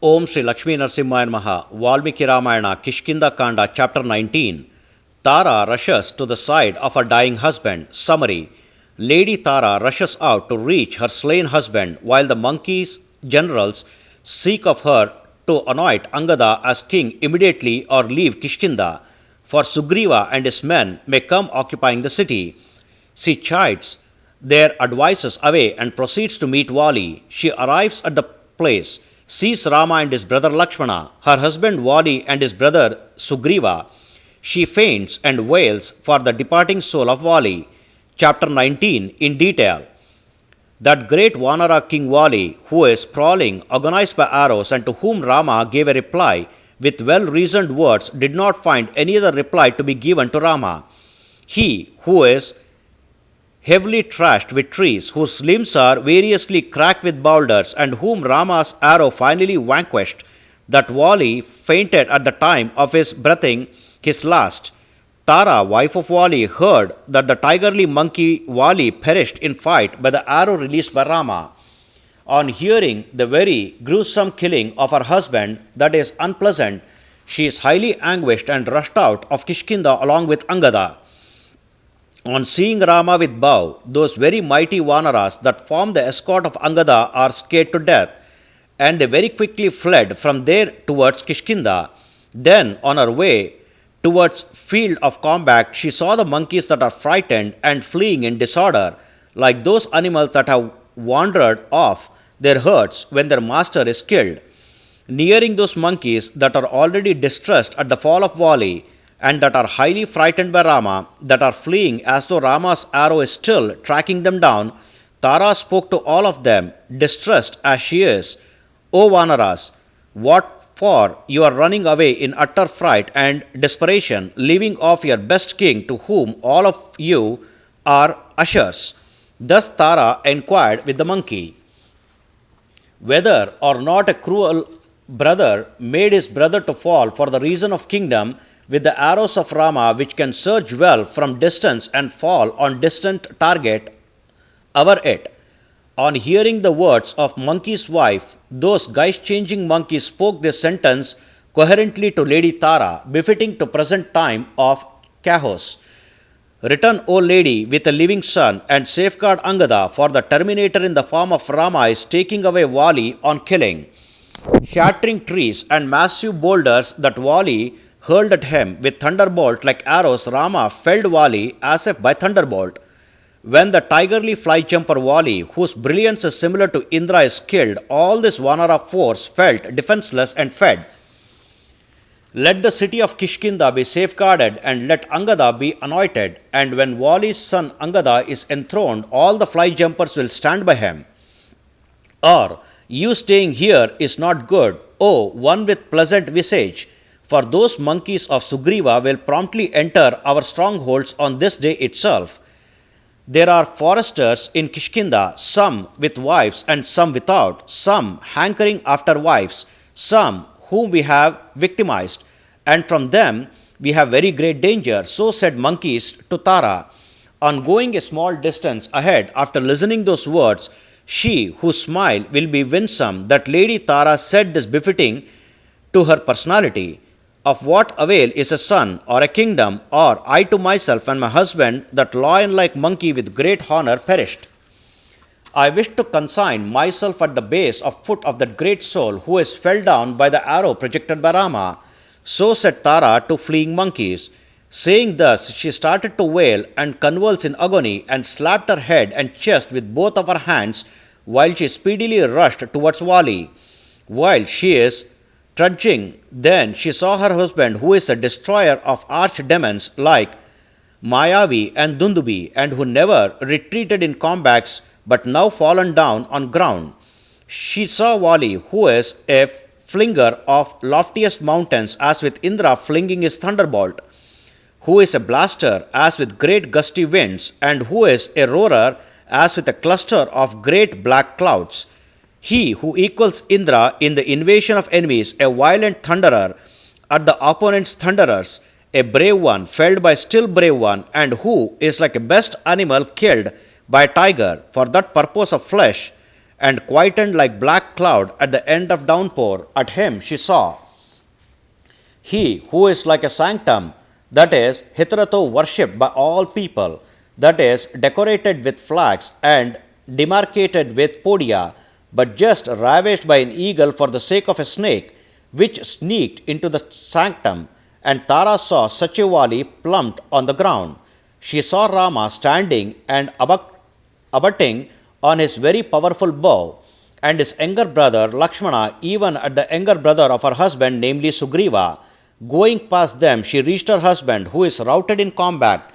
Om Sri Lakshmi Narasimhaya Namaha, Valmiki Ramayana, Kishkinda Kanda, Chapter 19. Tara rushes to the side of her dying husband. Summary. Lady Tara rushes out to reach her slain husband while the monkeys' generals seek of her to anoint Angada as king immediately or leave Kishkinda, for Sugreeva and his men may come occupying the city. She chides their advices away and proceeds to meet Vali. She arrives at the place, sees Rama and his brother Lakshmana, her husband Vali and his brother Sugreeva. She faints and wails for the departing soul of Vali. Chapter 19 in detail. That great Vanara king Vali, who is sprawling, agonized by arrows, and to whom Rama gave a reply with well reasoned words, did not find any other reply to be given to Rama. He who is heavily trashed with trees, whose limbs are variously cracked with boulders, and whom Rama's arrow finally vanquished, that Vali fainted at the time of his breathing his last. Tara, wife of Vali, heard that the tigerly monkey Vali perished in fight by the arrow released by Rama. On hearing the very gruesome killing of her husband, that is unpleasant, she is highly anguished and rushed out of Kishkinda along with Angada. On seeing Rama with bow, those very mighty Vanaras that form the escort of Angada are scared to death, and they very quickly fled from there towards Kishkinda. Then, on her way towards field of combat, she saw the monkeys that are frightened and fleeing in disorder, like those animals that have wandered off their herds when their master is killed. Nearing those monkeys that are already distressed at the fall of Vali, and that are highly frightened by Rama, that are fleeing as though Rama's arrow is still tracking them down, Tara spoke to all of them, distressed as she is. O Vanaras, what for you are running away in utter fright and desperation, leaving off your best king, to whom all of you are ushers? Thus Tara inquired with the monkey, whether or not a cruel brother made his brother to fall for the reason of kingdom with the arrows of Rama, which can surge well from distance and fall on distant target over it. On hearing the words of monkey's wife, those guise-changing monkeys spoke this sentence coherently to Lady Tara, befitting to present time of chaos. Return, O lady, with a living son, and safeguard Angada, for the terminator in the form of Rama is taking away Vali on killing. Shattering trees and massive boulders that Vali hurled at him with thunderbolt like arrows, Rama felled Vali as if by thunderbolt. When the tigerly fly jumper Vali, whose brilliance is similar to Indra, is killed, all this Vanara force felt defenseless and fled. Let the city of Kishkinda be safeguarded, and let Angada be anointed, and when Vali's son Angada is enthroned, all the fly jumpers will stand by him. Or, you staying here is not good, O one with pleasant visage, for those monkeys of Sugreeva will promptly enter our strongholds on this day itself. There are foresters in Kishkinda, some with wives and some without, some hankering after wives, some whom we have victimized, and from them we have very great danger. So said monkeys to Tara. On going a small distance ahead, after listening those words, she whose smile will be winsome, that Lady Tara said this befitting to her personality. Of what avail is a son or a kingdom, or I to myself and my husband, that lion-like monkey with great honor perished? I wish to consign myself at the base of foot of that great soul who is fell down by the arrow projected by Rama. So said Tara to fleeing monkeys. Saying thus, she started to wail and convulse in agony, and slapped her head and chest with both of her hands, while she speedily rushed towards Vali. While she is trudging, then she saw her husband, who is a destroyer of archdemons like Mayavi and Dundubi, and who never retreated in combats, but now fallen down on ground. She saw Vali, who is a flinger of loftiest mountains, as with Indra flinging his thunderbolt, who is a blaster as with great gusty winds, and who is a roarer as with a cluster of great black clouds. He who equals Indra in the invasion of enemies, a violent thunderer at the opponent's thunderers, a brave one felled by still brave one, and who is like a best animal killed by a tiger for that purpose of flesh, and quietened like black cloud at the end of downpour. At him she saw he who is like a sanctum, that is, hitherto worshipped by all people, that is, decorated with flags and demarcated with podia, but just ravished by an eagle for the sake of a snake, which sneaked into the sanctum. And Tara saw Satyavali plumped on the ground. She saw Rama standing and abutting on his very powerful bow, and his younger brother Lakshmana, even at the younger brother of her husband, namely Sugreeva. Going past them, she reached her husband, who is routed in combat,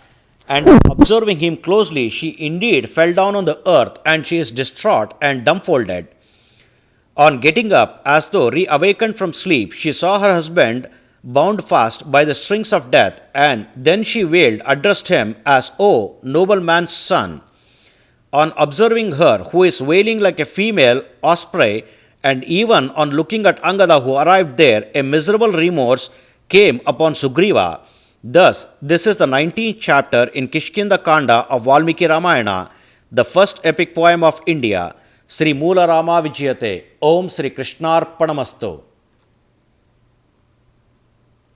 and observing him closely, she indeed fell down on the earth, and she is distraught and dumbfolded. On getting up, as though reawakened from sleep, she saw her husband bound fast by the strings of death, and then she wailed, addressed him as, O noble man's son. On observing her, who is wailing like a female osprey, and even on looking at Angada, who arrived there, a miserable remorse came upon Sugreeva. Thus, this is the 19th chapter in Kishkinda Kanda of Valmiki Ramayana, the first epic poem of India. Sri Moola Rama Vijayate. Om Sri Krishnarpanamastu.